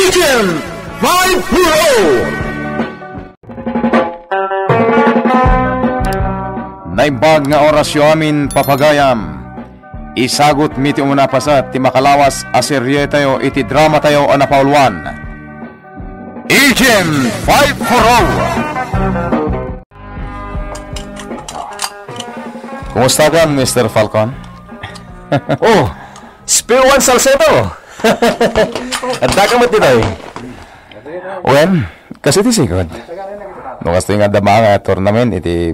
Agent 5-0! Naibag nga orasyo amin papagayam. Isagot mi ti umunapasat ti makalawas aserye tayo iti drama tayo anapauluan. Agent 5-0! Kumusta ka, Mr. Falcon? Oh, Spill-1 Salcedo! Adda ka mo tinoy. Wen, kasi ti sigod. Nukas ti nga dama nga tournament iti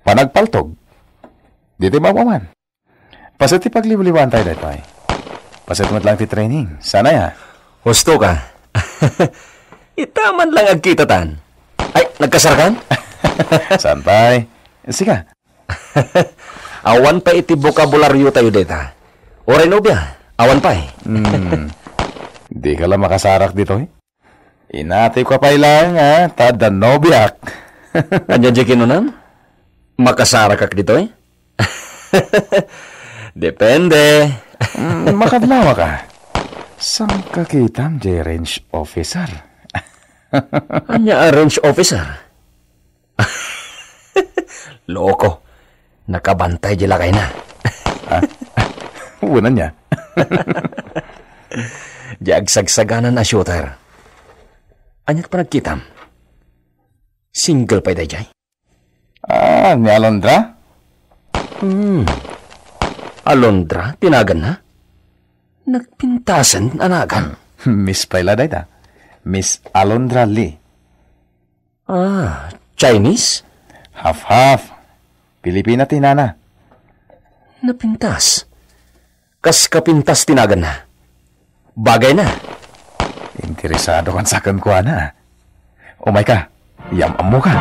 panagpaltog. Dito mawaman. Pasit ti paglibuliwan tayo dito ay. Pasit mo't lang ti training. Sana ya. Husto ka. Itaman lang agkita tan. Ay, nagkasarkan? Santay. Sika. Awan pa iti bokabularyo tayo dita. Oray no biya. Awan pa eh. Di ka lang makasarak dito eh. Inati ko pa ilang ha. Tada nobiak. Anyan di kinunan? Makasarak kak dito eh? Depende. Makadlawa ka. Saan ka kitam, J-Range Officer? Anya range officer? Loko. Nakabantay di lakay na. Una niya. Diagsagsaganan na shooter. Anyat pa nagkitam? Single pa ito, Jay? Ni Alondra? Alondra, tinagan na? Nagpintasan, anagan. Miss Paila dayta. Miss Alondra Lee. Chinese? Half-half. Pilipina tinana. Napintas. Kas kapintas tinagan na. Bagay na. Interesado kan sakan ko na. Umay ka. Yamam mo ka.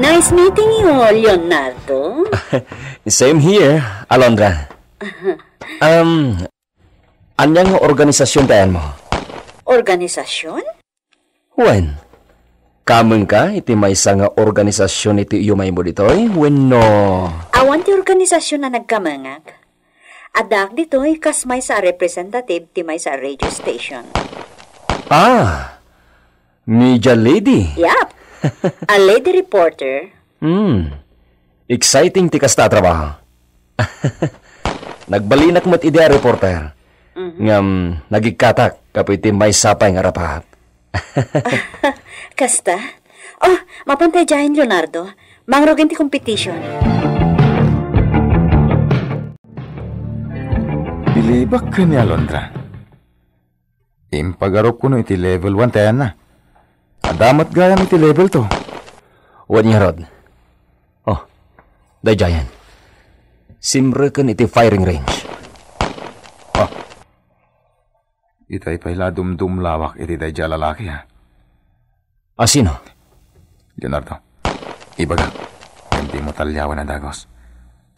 Nice meeting you, Leonardo. Same here, Alondra. Anyang organisasyon tayan mo? Organisasyon? When? Kameng ka, iti may isa nga organisasyon iti umay mo ditoy? When no? Awan ti organisasyon na nagkamangag. Adak ditoy kas may sa representative ti may sa radio station. Media lady. Yap. A lady reporter. Exciting ti kasta trabaho. Nagbalinak mo't idea reporter. Ngam, nagikatak kapoy ti may sapay nga rapat. Kasta? Oh, mapantay dyan, Leonardo. Mangrogin ti competition. Bilibak ka ni Alondra. Impagarop ko no iti level 1 tayan na. Adamat gaya iti level 2. What niya, Rod? Oh, day giant. Simre kan iti firing range. Itay pala dumdum lawak iti day dya lalaki ha. Sino? Leonardo, ibaga, hindi mo talyawan ang dagos.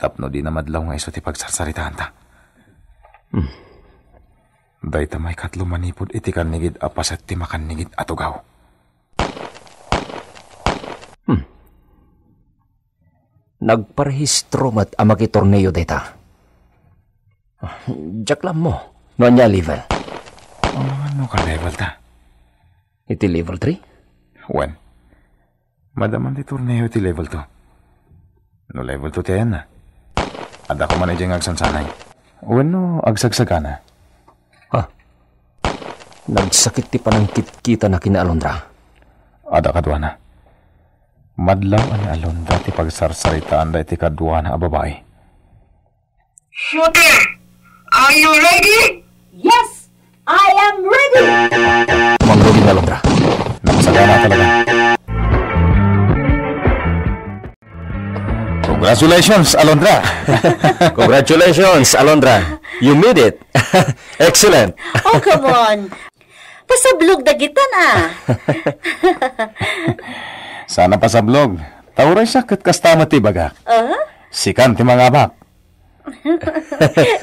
Tapno di na madlaw nga iso ti pagsarsaritaan ta. Day tamay katlo manipod iti kanigid apas at ti makanigid atugaw. Nagparehistro mat amagi torneo data. Jack lang mo. No niya level. Ano ka level ta? Iti level 3? When? Madaman ti torneo iti level 2. No level 2 tiyan na. Ada ko man ijeng agsansanay. When no agsagsagana. Nagsakit ti panangkit kita na kina Alondra. Ada kadwa na. Madlaw ani Alondra ti pagsarsaritaan da iti kadwa na babae. Shooter, are you ready? Yes, I am ready. Mangrogin na Alondra. Nakasagana talaga. Congratulations, Alondra. Congratulations, Alondra. You made it. Excellent. Oh, come on. Pasablog dagitan Sana pa sa blog. Tauray sakit kastama ti baga. Sikan ti mga bak.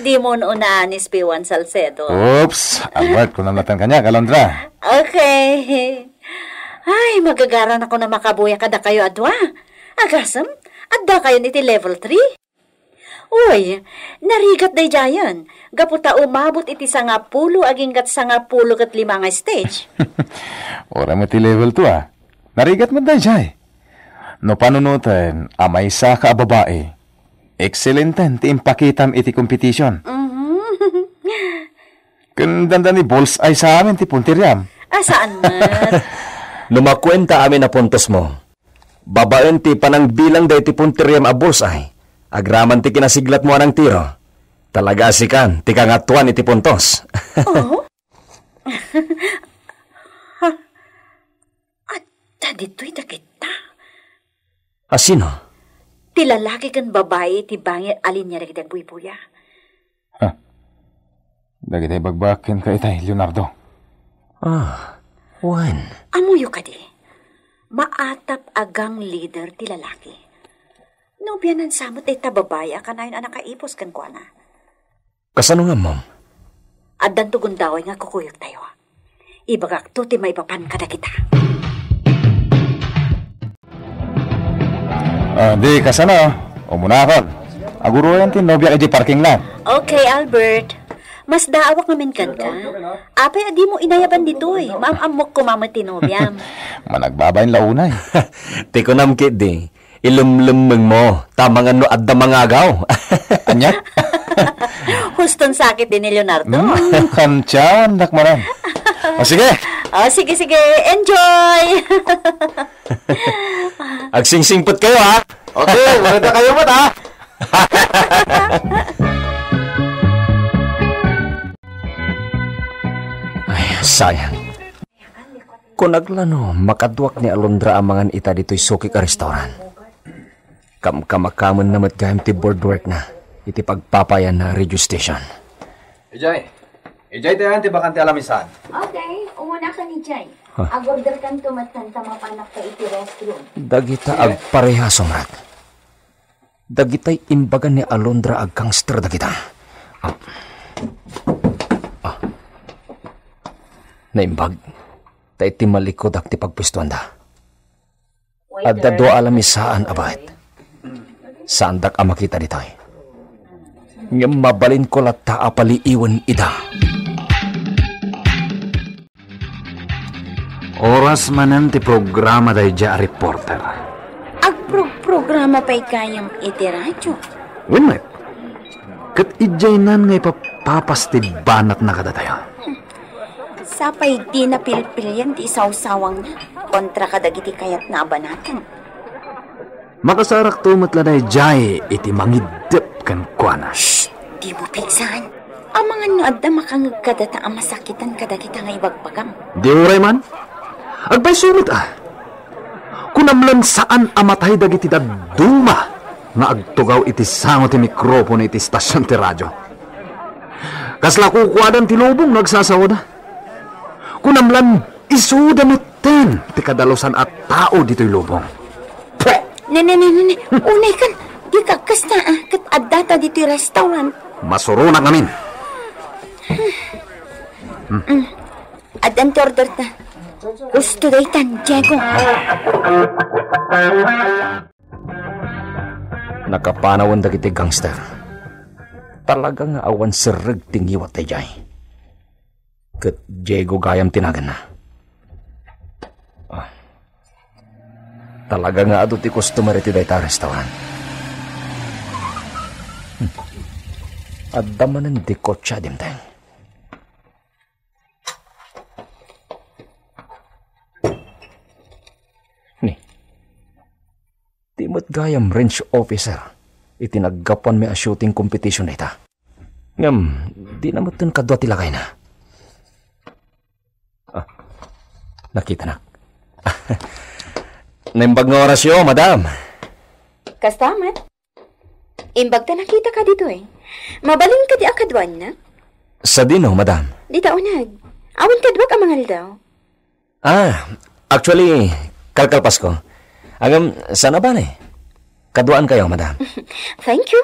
Di mo noon ni Spill-1 Salcedo. Oops, award ko na natin kanya, Alondra. Okay. Ay, magagaran ako na makabuya kada kayo adwa. Agasam, adda kayo niti level 3. Uy, narigat day jayan. Gaputa umabot iti 10 aging kat 10 kat 5 nga stage. Ora mo ti level 2 ah. Narigat mo day jay. No panunutan, amay sa ka babae. Excelenten ti impakitam iti competition. Kandanda ni Balls ay sa amin ti puntiryam. Saan man? Lumakwenta amin na puntos mo. Babaen ti panang bilang day ti puntiryam a bullseye. Agraman ti kinasiglat mo anang tiro. Talaga asikan, ti kangatuan iti puntos. Oh? At dito'y kita. Sino? Ti lalaki kan babae ti bangir alin niya nagitag buy-buya. Dagiti bagbakin ka itay, Leonardo. Juan. Amuyo ka di. Maatap agang leader ti lalaki. Nobyanan samot ay tababaya ka na yun anak kaipos kan kwa na. Kasano nga, ma'am? At dantugon daw nga kukuyog tayo. Ibagak to ti maipapan ka na kita. Di kasano. Umunakon. Aguruyan ti nobya kay parking lot. Okay, Albert. Mas daawak namin kan ka. Apay, adi mo inayaban dito eh. Maamamok ko mamatinubyam. Managbabayin launay. Tiko namkit di. Ilumlumeng mo. Tamang ano at damangagaw. Anya? Huston sakit din ni Leonardo. Kantsawan, nakmaran. O sige. Sige. Enjoy! Agsingsingpot kayo, ha? Okay, maganda kayo mo, ha? Ay, sayang. Kung naglano, makaduak ni Alondra ang mga ita dito'y suki ka restaurant. Kamakaman namat gayam ti boardwork na. Iti pagpapayan na radio station. Ijay tayo ti bakante alamisan. Okay, umuna ka ni Jay. Agorder kan tumatan tamapanak ka iti restroom. Dagita agpareha somrat. Dagita'y imbagan ni Alondra ag gangster dagita. Naimbag. Ta iti malikod ak ti pagpwistuan da. At dadwa alamisaan abait. Saan dak amakita dito'y. Ngam mabalin ko lata apaliiwan ida. Oras manan ti programa day ja reporter. Programa pa'y kayang iti radyo. Winmet. Kat ijay nan ngay papapastid banat na kada tayo. Sapay di na pilpilyan ti isaw-sawang kontra kadagiti kayat na abanatan. Makasarak tumat la day jay iti mangidep kan kuana. Shh! Di mo piksan. Ang mga noadda makangag kadata ang masakitan kadagita nga ibagbagam. Di uray man? Agbay sunod kunamlan saan amatay dagiti duma nga agtugaw iti sango ti mikropono iti stasyon ti radyo. Kasla kukwadan ti lubong nagsasawa na. Kunamlan isuda miten ti kadalosan at tao dito'y lubong. Nene, unay kan, di kakasta kat addata dito'y restaurant. Masurunak namin. Adan ti order ta. Gusto day tan, Diego. Nakapanawan dagiti gangster. Talaga nga awan sirrig tingiwat tay jay. Kat Diego gayam tinagan na. Talaga nga ado ti customer iti dayta restaurant. Adamanan di kotsa dimteng. Timot gayam range officer. Itinaggapan may a shooting competition na ita. Ngam, di naman ito kadwa tilakay na. Nakita na. Naimbag nga orasyo, madam. Kastamat. Imbag ta nakita ka dito eh. Mabalin ka di akadwan na? Sa dino, madam. Di taunag. Awan kadwag ang mga daw. Actually, kalkalpas ko. Agam, sana ba na eh? Kaduaan kayo, madam. Thank you.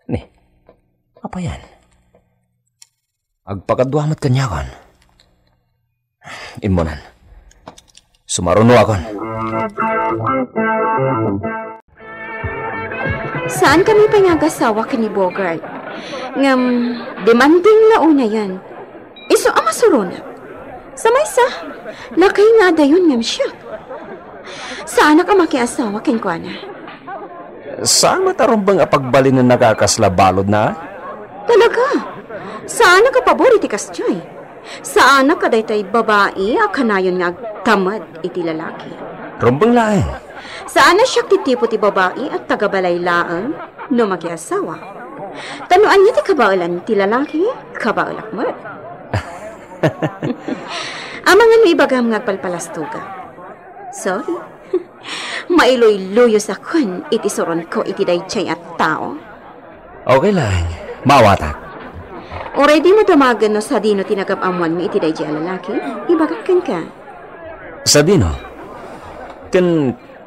Ni, apa yan? Agpakaduamat kanyakan. Inmonan. Sumaruno akon. Saan kami pangagasawa ka ni Bogart? Ngam, demanding launa yan. Iso ang masuruna. Sa maysa, lakay nga dayon ngam siya. Saan ka makiasawa ken kuana? Saan matarong bang apagbalin na nakakaslabalod na? Talaga? Saan ka paboriti kasjoy? Saan ka daytay babae akanayon nga tamad iti lalaki? Rumbang laeng. Saan na siya titipo ti babae at tagabalaylaan no magiasawa? Tanuan niya ti kabaulan ti lalaki, kabaulak mo. Amangan may bagam nga palpalastuga. Sorry. Mailoy-luyos akon iti soron ko iti daychay at tao. Okay lang. Mawatak. Already mo tamagan no sa dino tinagam-amuan mo iti daychay a lalaki? Ibagakan ka. Sa dino?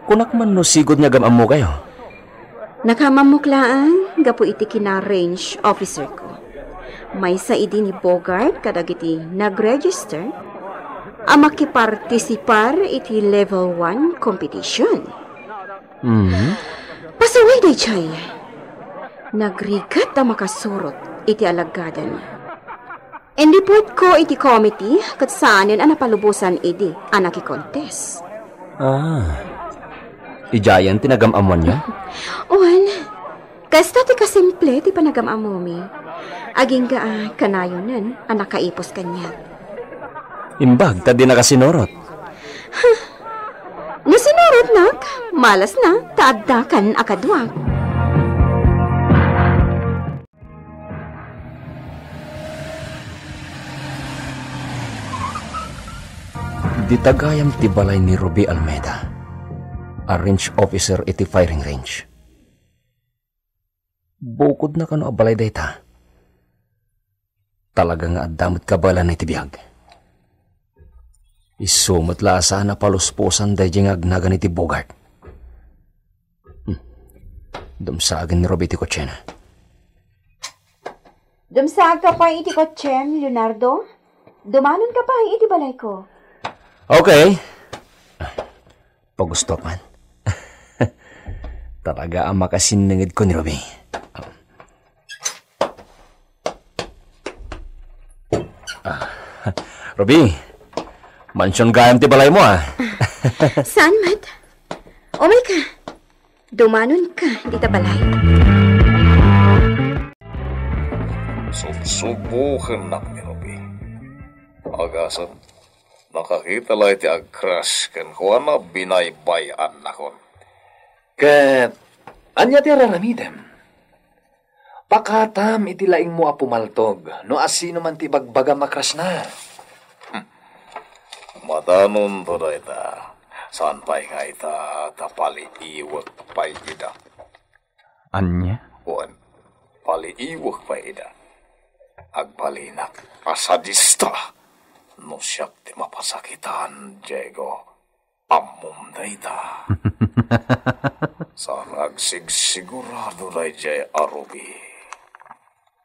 Kunak man no sigod nga gamam mo kayo. Nakamamuklaan, gapo iti kina-range officer ko. May sa idi ni Bogart kadagiti nag-register ang makipartisipar iti level 1 competition. Pasaway day chay. Nagrigat ang makasurot iti alagadan. Indipot ko iti committee kat saanin ang napalubusan idi ang nakikontest. Ijayan tinagam-amuan niya? Uwan, kasta ti kasimple ti panagam-amumi. Aging kanayonan ang nakaipos kanya. Imbag, tadi nakasinorot. Nasinorot nak, malas na, taaddakan akadwag. Ditagayam ti balay ni Ruby Almeida, a range officer iti firing range. Bukod na kano abalay dayta. Talaga nga adamot kabala na iti biyag. Isumot la sana paluspusan day jing agnagan iti Bogart. Dumsagan ni Ruby iti kotsena. Dumsag ka pa iti kotsen, Leonardo? Dumanon ka pa iti balay ko. Okay. Pagusto man. Talaga ang makasinangid ko ni Ruby. Ruby, mansyon gayam ti balay mo Saan, Mat? Umay ka. Dumanon ka, dita balay. Subukan na ni Ruby. Agasan, nakakita lang iti agcrash kan kuha na binaybayan na kon. Kat, anya ti raramidem. Pakatam iti laing mo apumaltog, no asino man ti bagbaga makras na. Matanon to da ita. Saan pa'y nga ita tapaliiwag pa'y ida. Anya? Kuan, paliiwag pa'y ida. Agpalinak, asadista. No siyak ti mapasakitan, Diego. Amom da ita. Sarag sigurado da ita Ruby.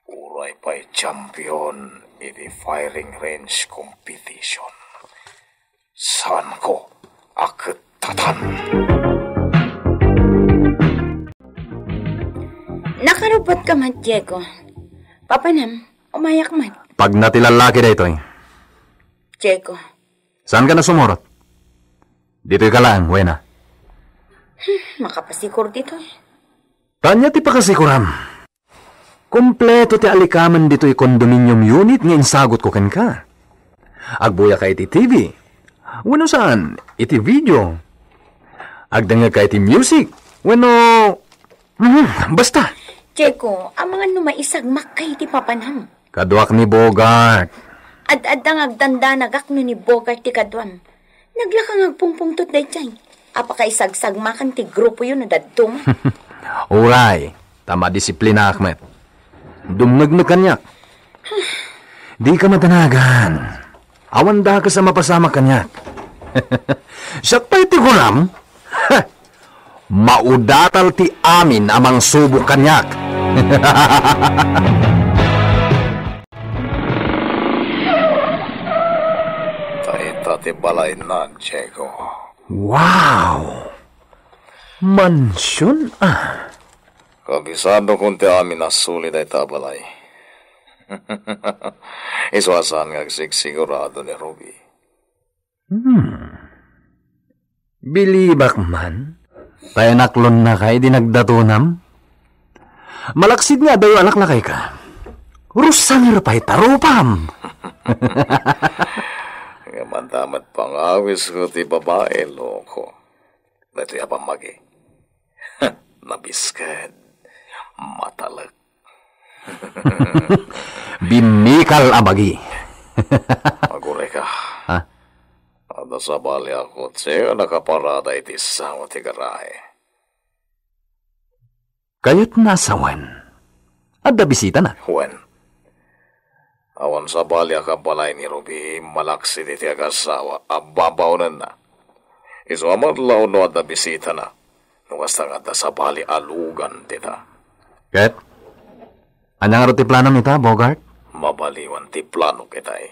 Uray pa'y champion iti firing range competition. Saan ko aketatan? Nakarupot ka, Mat, Diego. Papanam, umayak, Mat. Pag natilalaki da ito'y. Diego. Saan ka na sumurot? Dito'y ka lang, wena. Makapasikur dito eh. Tanya ti pakasikuram. Kompleto ti alikaman dito'y condominium unit nga insagot ko ken ka. Agbuya ka iti TV. Wano saan? Iti video. Agdanga ka iti music. Wano... basta. Diego, ang mga numaisagmak kay ti papanam. Kadwak ni Bogart. Ad-adang agdanda nagak no ni Bogart ti kadwam. Naglakang agpungpungtot day chay. Apakaisagsagmakan ti grupo yun na dadtum. Uray, tama disiplina, Ahmed. Dumnagno kanyak. Di ka matanagan. Awanda ka sa mapasama kanyak. Siya pa iti kuram. Maudatal ti amin amang subok kanyak. Taita ti balay na, Diego. Wow! Mansyon Kabisado kung ti amin na sulit ay tabalay. Iswasan nga sigurado ni Ruby. Bilibak man, tayo naklon na kay dinagdatunam. Malaksid nga dayo anak lakay ka. Rusang irapay tarupam. Nga mandamat pangawis ko ti babae, loko. Dito yapang magi. Nabiskad. Matalag. Binikal abagi. Magure ka. Ha? Ada sa bali ako, siya nakaparada iti sa mo ti garahe. Kaya't nasawan. Adda bisita na. Wen. Awan sa bali ka balay ni Ruby, malaksid iti agasawa, ababaw na. Iso amadlaw no adda bisita na. Nuwasta nga adda sa bali alugan tita. Ket? Anyang ti plano mita, Bogart? Mabaliwan ti plano kitay.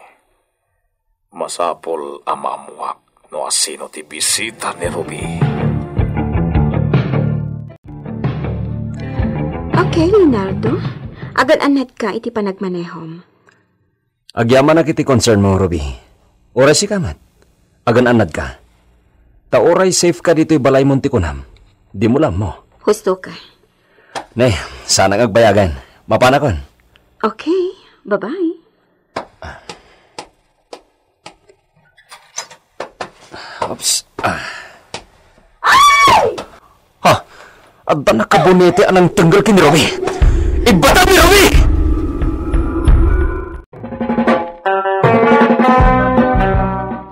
Masapol amamuak no asino ti bisita ni Ruby. Okay, Leonardo. Agad anad ka iti panagmanehom. Agyaman na kiti concern mo, Ruby. Oray si kamat. Agan anad ka. Ta oray safe ka dito'y balay mong tikunam. Di mo lang mo. Husto ka. Nay, sana agbayagan. Mapanakon. Okay, bye-bye. Oops. Ha? Adda nakabunete anang tanggal ki ni Romy. Ibata ni Romy!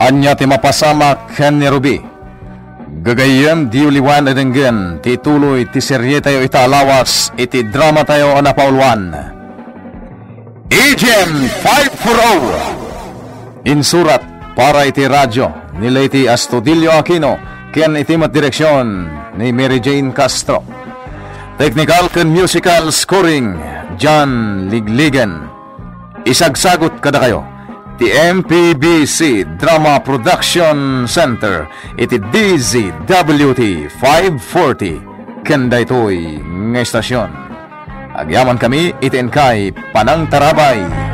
Anya ti mapasamak ken ni Ruby. Gagayem di uliwan edenggen ti tuloy ti serye tayo italawas iti drama tayo anapaulwan. EGM 540 insurat para iti radyo ni Lady Astudillo Aquino ken iti direksyon ni Mary Jane Castro. Technical ken musical scoring John Ligligan. Isagsagot kada kayo ti MPBC Drama Production Center iti DZWT 540 kenda ito'y ng estasyon. Agyaman kami iti enkay Panang Tarabay.